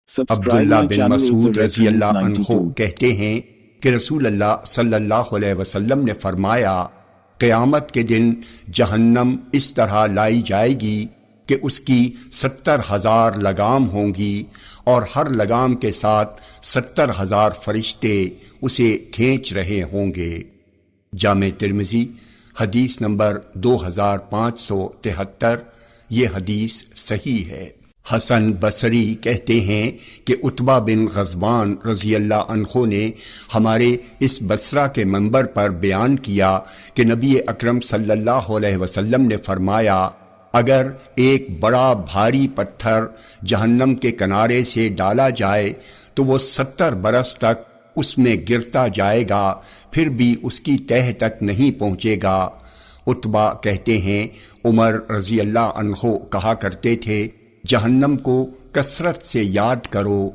عبداللہ بن مسعود رضی اللہ عنہ کہتے ہیں کہ رسول اللہ صلی اللہ علیہ وسلم نے فرمایا، قیامت کے دن جہنم اس طرح لائی جائے گی کہ اس کی 70,000 لگام ہوں گی، اور ہر لگام کے ساتھ 70,000 فرشتے اسے کھینچ رہے ہوں گے۔ جامع ترمذی حدیث نمبر 2573۔ یہ حدیث صحیح ہے۔ حسن بصری کہتے ہیں کہ عتبہ بن غزوان رضی اللہ عنہ نے ہمارے اس بصرہ کے منبر پر بیان کیا کہ نبی اکرم صلی اللہ علیہ وسلم نے فرمایا، اگر ایک بڑا بھاری پتھر جہنم کے کنارے سے ڈالا جائے تو وہ 70 برس تک اس میں گرتا جائے گا، پھر بھی اس کی تہہ تک نہیں پہنچے گا۔ عتبہ کہتے ہیں عمر رضی اللہ عنہ کہا کرتے تھے، جہنم کو کثرت سے یاد کرو،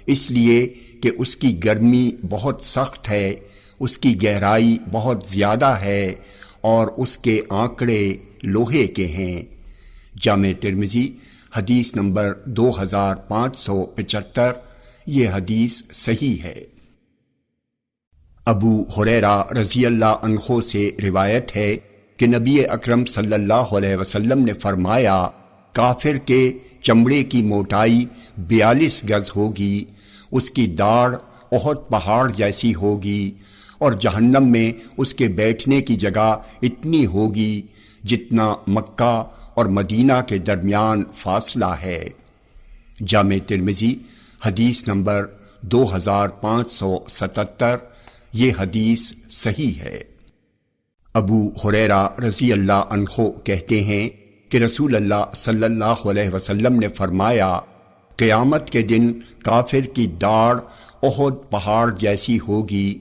اس لیے کہ اس کی گرمی بہت سخت ہے، اس کی گہرائی بہت زیادہ ہے، اور اس کے آنکڑے لوہے کے ہیں۔ جامع ترمذی حدیث نمبر 2575۔ یہ حدیث صحیح ہے۔ ابو ہریرہ رضی اللہ عنہ سے روایت ہے کہ نبی اکرم صلی اللہ علیہ وسلم نے فرمایا، کافر کے چمڑے کی موٹائی 42 گز ہوگی، اس کی داڑھ احد پہاڑ جیسی ہوگی، اور جہنم میں اس کے بیٹھنے کی جگہ اتنی ہوگی جتنا مکہ اور مدینہ کے درمیان فاصلہ ہے۔ جامع ترمذی حدیث نمبر 2577۔ یہ حدیث صحیح ہے۔ ابو ہریرہ رضی اللہ عنہ کہتے ہیں کہ رسول اللہ صلی اللہ علیہ وسلم نے فرمایا، قیامت کے دن کافر کی داڑھ احد پہاڑ جیسی ہوگی،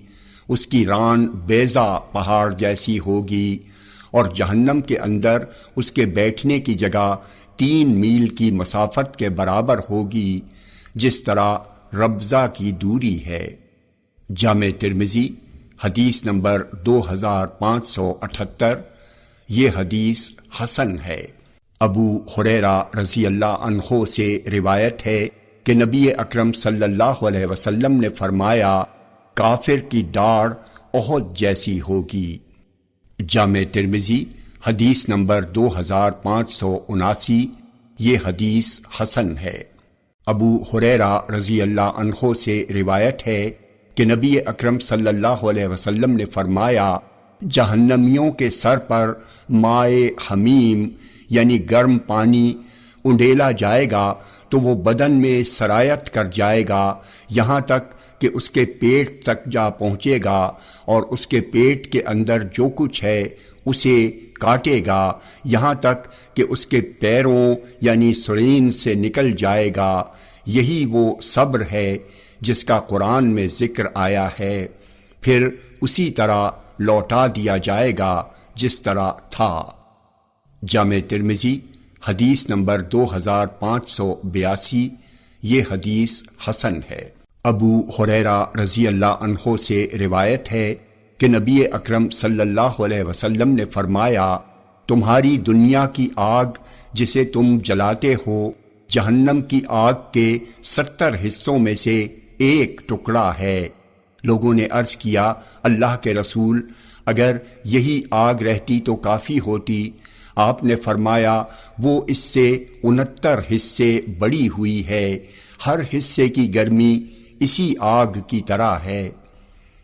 اس کی ران بیضہ پہاڑ جیسی ہوگی، اور جہنم کے اندر اس کے بیٹھنے کی جگہ 3 میل کی مسافت کے برابر ہوگی، جس طرح ربضہ کی دوری ہے۔ جامع ترمذی حدیث نمبر 2578۔ یہ حدیث حسن ہے۔ ابو ہریرہ رضی اللہ عنہ سے روایت ہے کہ نبی اکرم صلی اللہ علیہ وسلم نے فرمایا، کافر کی داڑھ احد جیسی ہوگی۔ جامع ترمذی حدیث نمبر 2579۔ یہ حدیث حسن ہے۔ ابو ہریرہ رضی اللہ عنہ سے روایت ہے کہ نبی اکرم صلی اللہ علیہ وسلم نے فرمایا، جہنمیوں کے سر پر مائع حمیم یعنی گرم پانی انڈیلا جائے گا تو وہ بدن میں سرایت کر جائے گا، یہاں تک کہ اس کے پیٹ تک جا پہنچے گا، اور اس کے پیٹ کے اندر جو کچھ ہے اسے کاٹے گا، یہاں تک کہ اس کے پیروں یعنی سرین سے نکل جائے گا۔ یہی وہ صبر ہے جس کا قرآن میں ذکر آیا ہے، پھر اسی طرح لوٹا دیا جائے گا جس طرح تھا۔ جامع ترمذی حدیث نمبر 2582۔ یہ حدیث حسن ہے۔ ابو ہریرہ رضی اللہ عنہ سے روایت ہے کہ نبی اکرم صلی اللہ علیہ وسلم نے فرمایا، تمہاری دنیا کی آگ جسے تم جلاتے ہو جہنم کی آگ کے 70 حصوں میں سے ایک ٹکڑا ہے۔ لوگوں نے عرض کیا، اللہ کے رسول، اگر یہی آگ رہتی تو کافی ہوتی۔ آپ نے فرمایا، وہ اس سے 69 حصے بڑی ہوئی ہے، ہر حصے کی گرمی اسی آگ کی طرح ہے۔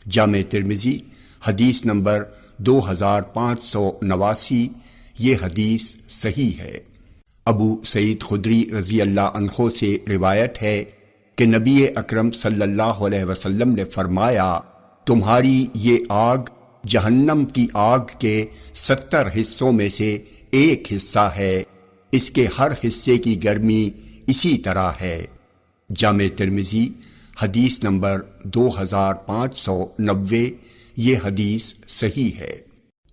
جامع ترمذی حدیث نمبر 2589۔ یہ حدیث صحیح ہے۔ ابو سعید خدری رضی اللہ عنہ سے روایت ہے کہ نبی اکرم صلی اللہ علیہ وسلم نے فرمایا، تمہاری یہ آگ جہنم کی آگ کے 70 حصوں میں سے ایک حصہ ہے، اس کے ہر حصے کی گرمی اسی طرح ہے۔ جامع ترمذی حدیث نمبر 2590۔ یہ حدیث صحیح ہے۔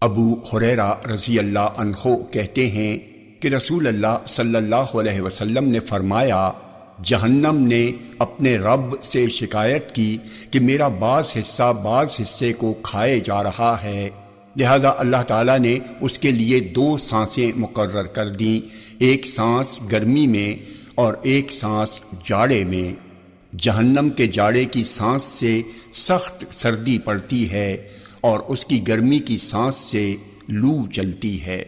ابو ہریرہ رضی اللہ عنہ کہتے ہیں کہ رسول اللہ صلی اللہ علیہ وسلم نے فرمایا، جہنم نے اپنے رب سے شکایت کی کہ میرا بعض حصے کو کھائے جا رہا ہے، لہذا اللہ تعالیٰ نے اس کے لیے 2 سانسیں مقرر کر دیں، ایک سانس گرمی میں اور ایک سانس جاڑے میں۔ جہنم کے جاڑے کی سانس سے سخت سردی پڑتی ہے اور اس کی گرمی کی سانس سے لو چلتی ہے۔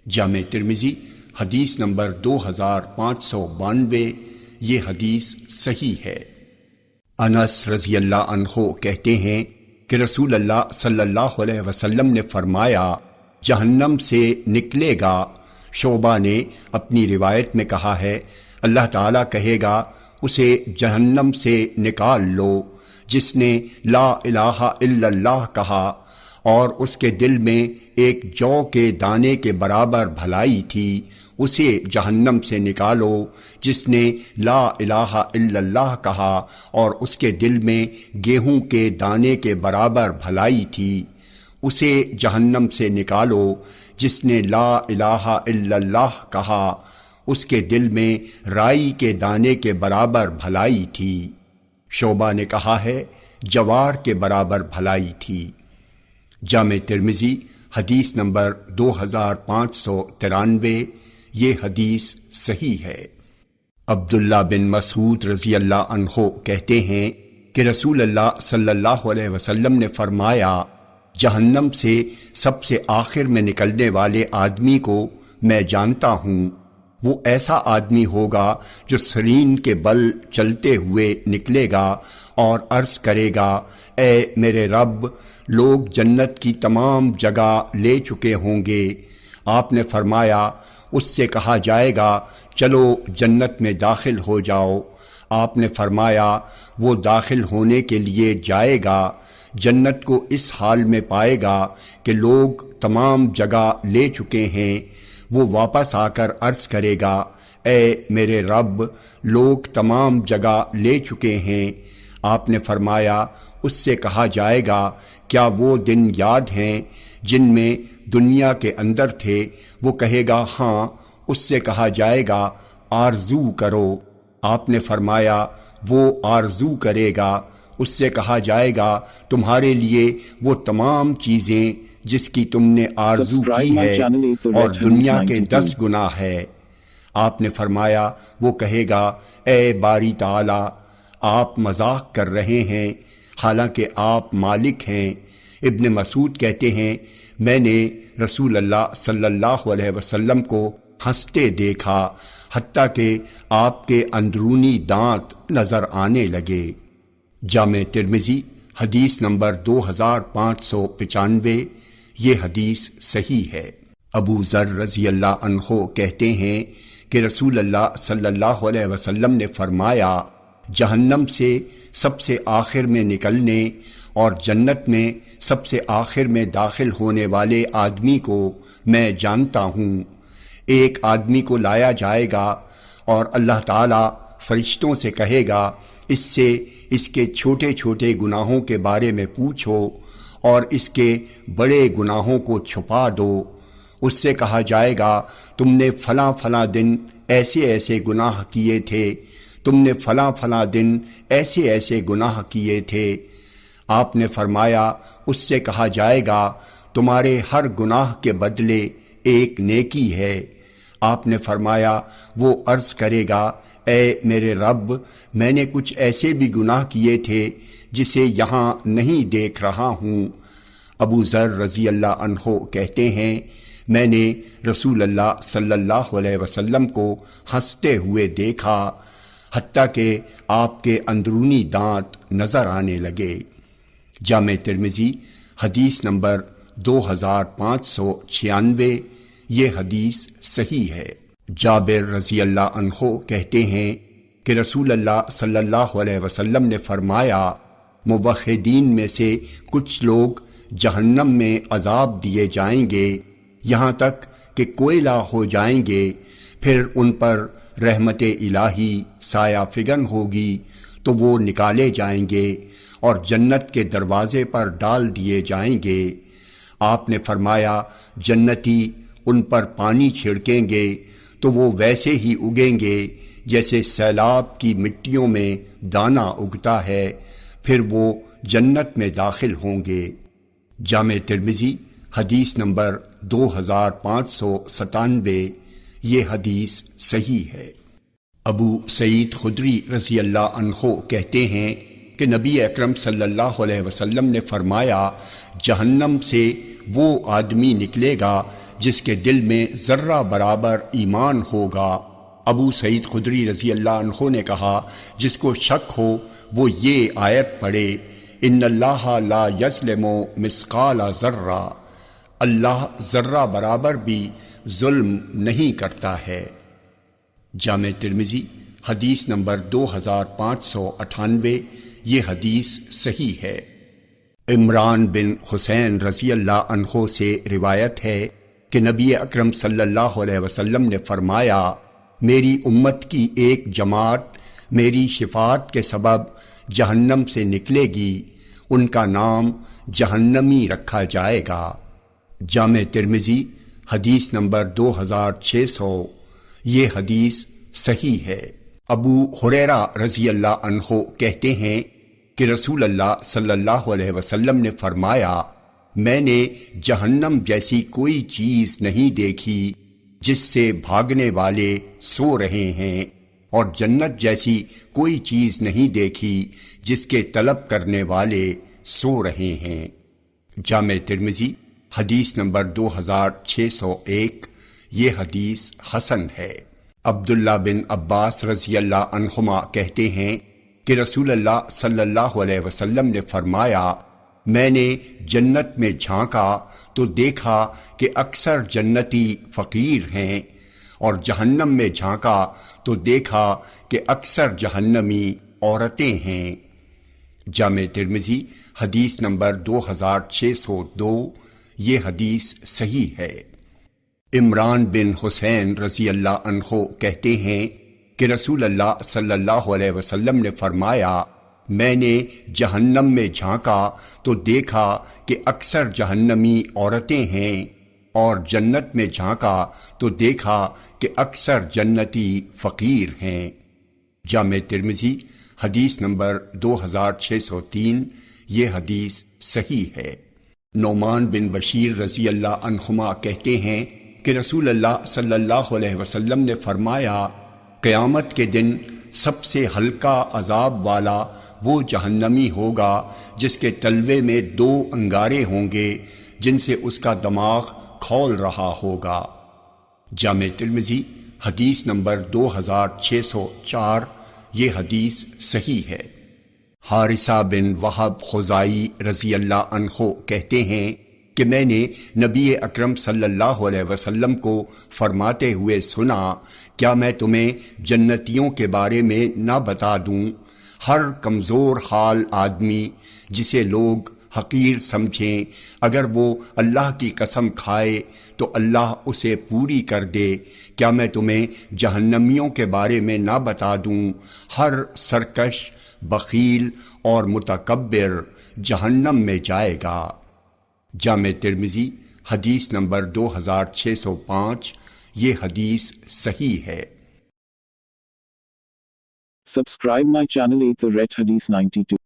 جامع ترمذی حدیث نمبر 2592، یہ حدیث صحیح ہے۔ انس رضی اللہ عنہ کہتے ہیں کہ رسول اللہ صلی اللہ علیہ وسلم نے فرمایا، جہنم سے نکلے گا۔ شعبہ نے اپنی روایت میں کہا ہے، اللہ تعالیٰ کہے گا اسے جہنم سے نکال لو جس نے لا الہ الا اللہ کہا اور اس کے دل میں ایک جو کے دانے کے برابر بھلائی تھی، اسے جہنم سے نکالو جس نے لا الہ الا اللہ کہا اور اس کے دل میں گیہوں کے دانے کے برابر بھلائی تھی، اسے جہنم سے نکالو جس نے لا الہ الا اللہ کہا، اس کے دل میں رائی کے دانے کے برابر بھلائی تھی۔ شعبہ نے کہا ہے جوار کے برابر بھلائی تھی۔ جامع ترمذی حدیث نمبر 2593، یہ حدیث صحیح ہے۔ عبداللہ بن مسعود رضی اللہ عنہ کہتے ہیں کہ رسول اللہ صلی اللہ علیہ وسلم نے فرمایا، جہنم سے سب سے آخر میں نکلنے والے آدمی کو میں جانتا ہوں، وہ ایسا آدمی ہوگا جو سرین کے بل چلتے ہوئے نکلے گا اور عرض کرے گا، اے میرے رب، لوگ جنت کی تمام جگہ لے چکے ہوں گے۔ آپ نے فرمایا، اس سے کہا جائے گا چلو جنت میں داخل ہو جاؤ۔ آپ نے فرمایا وہ داخل ہونے کے لیے جائے گا، جنت کو اس حال میں پائے گا کہ لوگ تمام جگہ لے چکے ہیں۔ وہ واپس آ کر عرض کرے گا، اے میرے رب، لوگ تمام جگہ لے چکے ہیں۔ آپ نے فرمایا اس سے کہا جائے گا، کیا وہ دن یاد ہیں جن میں دنیا کے اندر تھے؟ وہ کہے گا ہاں۔ اس سے کہا جائے گا آرزو کرو۔ آپ نے فرمایا وہ آرزو کرے گا۔ اس سے کہا جائے گا تمہارے لیے وہ تمام چیزیں جس کی تم نے آرزو کی ہے اور دنیا کے 10 گنا ہے۔ آپ نے فرمایا وہ کہے گا، اے باری تعالی، آپ مذاق کر رہے ہیں حالانکہ آپ مالک ہیں۔ ابن مسعود کہتے ہیں، میں نے رسول اللہ صلی اللہ علیہ وسلم کو ہنستے دیکھا حتیٰ کہ آپ کے اندرونی دانت نظر آنے لگے۔ جامع ترمذی حدیث نمبر 2595، یہ حدیث صحیح ہے۔ ابو ذر رضی اللہ عنہ کہتے ہیں کہ رسول اللہ صلی اللہ علیہ وسلم نے فرمایا، جہنم سے سب سے آخر میں نکلنے اور جنت میں سب سے آخر میں داخل ہونے والے آدمی کو میں جانتا ہوں۔ ایک آدمی کو لایا جائے گا اور اللہ تعالیٰ فرشتوں سے کہے گا، اس سے اس کے چھوٹے چھوٹے گناہوں کے بارے میں پوچھو اور اس کے بڑے گناہوں کو چھپا دو۔ اس سے کہا جائے گا، تم نے فلاں فلاں دن ایسے ایسے گناہ کیے تھے، تم نے فلاں فلاں دن ایسے ایسے گناہ کیے تھے۔ آپ نے فرمایا اس سے کہا جائے گا، تمہارے ہر گناہ کے بدلے ایک نیکی ہے۔ آپ نے فرمایا وہ عرض کرے گا، اے میرے رب، میں نے کچھ ایسے بھی گناہ کیے تھے جسے یہاں نہیں دیکھ رہا ہوں۔ ابو ذر رضی اللہ عنہ کہتے ہیں، میں نے رسول اللہ صلی اللہ علیہ وسلم کو ہنستے ہوئے دیکھا حتیٰ کہ آپ کے اندرونی دانت نظر آنے لگے۔ جامع ترمذی حدیث نمبر 2596، یہ حدیث صحیح ہے۔ جابر رضی اللہ عنہ کہتے ہیں کہ رسول اللہ صلی اللہ علیہ وسلم نے فرمایا، موحدین میں سے کچھ لوگ جہنم میں عذاب دیے جائیں گے یہاں تک کہ کوئلہ ہو جائیں گے، پھر ان پر رحمت الہی سایہ فگن ہوگی تو وہ نکالے جائیں گے اور جنت کے دروازے پر ڈال دیے جائیں گے۔ آپ نے فرمایا جنتی ان پر پانی چھڑکیں گے تو وہ ویسے ہی اگیں گے جیسے سیلاب کی مٹیوں میں دانہ اگتا ہے، پھر وہ جنت میں داخل ہوں گے۔ جامع ترمذی حدیث نمبر 2597، یہ حدیث صحیح ہے۔ ابو سعید خدری رضی اللہ عنہ کہتے ہیں کہ نبی اکرم صلی اللہ علیہ وسلم نے فرمایا، جہنم سے وہ آدمی نکلے گا جس کے دل میں ذرہ برابر ایمان ہوگا۔ ابو سعید خدری رضی اللہ عنہ نے کہا، جس کو شک ہو وہ یہ آیت پڑھے، ان اللہ لا یظلم مثقال ذرہ، اللہ ذرہ برابر بھی ظلم نہیں کرتا ہے۔ جامع ترمذی حدیث نمبر 2598، یہ حدیث صحیح ہے۔ عمران بن حسین رضی اللہ عنہ سے روایت ہے کہ نبی اکرم صلی اللہ علیہ وسلم نے فرمایا، میری امت کی ایک جماعت میری شفاعت کے سبب جہنم سے نکلے گی، ان کا نام جہنمی رکھا جائے گا۔ جامع ترمذی حدیث نمبر 2600، یہ حدیث صحیح ہے۔ ابو ہریرہ رضی اللہ عنہ کہتے ہیں کہ رسول اللہ صلی اللہ علیہ وسلم نے فرمایا، میں نے جہنم جیسی کوئی چیز نہیں دیکھی جس سے بھاگنے والے سو رہے ہیں، اور جنت جیسی کوئی چیز نہیں دیکھی جس کے طلب کرنے والے سو رہے ہیں۔ جامع ترمذی حدیث نمبر 2601، یہ حدیث حسن ہے۔ عبداللہ بن عباس رضی اللہ عنہما کہتے ہیں کہ رسول اللہ صلی اللہ علیہ وسلم نے فرمایا، میں نے جنت میں جھانکا تو دیکھا کہ اکثر جنتی فقیر ہیں، اور جہنم میں جھانکا تو دیکھا کہ اکثر جہنمی عورتیں ہیں۔ جامع ترمذی حدیث نمبر 2602، یہ حدیث صحیح ہے۔ عمران بن حسین رضی اللہ عنہ کہتے ہیں کہ رسول اللہ صلی اللہ علیہ وسلم نے فرمایا، میں نے جہنم میں جھانکا تو دیکھا کہ اکثر جہنمی عورتیں ہیں، اور جنت میں جھانکا تو دیکھا کہ اکثر جنتی فقیر ہیں۔ جامع ترمذی حدیث نمبر 2603، یہ حدیث صحیح ہے۔ نعمان بن بشیر رضی اللہ عنہما کہتے ہیں کہ رسول اللہ صلی اللہ علیہ وسلم نے فرمایا، قیامت کے دن سب سے ہلکا عذاب والا وہ جہنمی ہوگا جس کے تلوے میں 2 انگارے ہوں گے جن سے اس کا دماغ کھول رہا ہوگا۔ جامع ترمذی حدیث نمبر 2604، یہ حدیث صحیح ہے۔ حارثہ بن وہب خزائی رضی اللہ عنہ کہتے ہیں کہ میں نے نبی اکرم صلی اللہ علیہ وسلم کو فرماتے ہوئے سنا، کیا میں تمہیں جنتیوں کے بارے میں نہ بتا دوں؟ ہر کمزور حال آدمی جسے لوگ حقیر سمجھیں، اگر وہ اللہ کی قسم کھائے تو اللہ اسے پوری کر دے۔ کیا میں تمہیں جہنمیوں کے بارے میں نہ بتا دوں؟ ہر سرکش، بخیل اور متکبر جہنم میں جائے گا۔ جامع ترمذی حدیث نمبر 2605، یہ حدیث صحیح ہے۔ Subscribe my channel Eat the Red Hadith 92.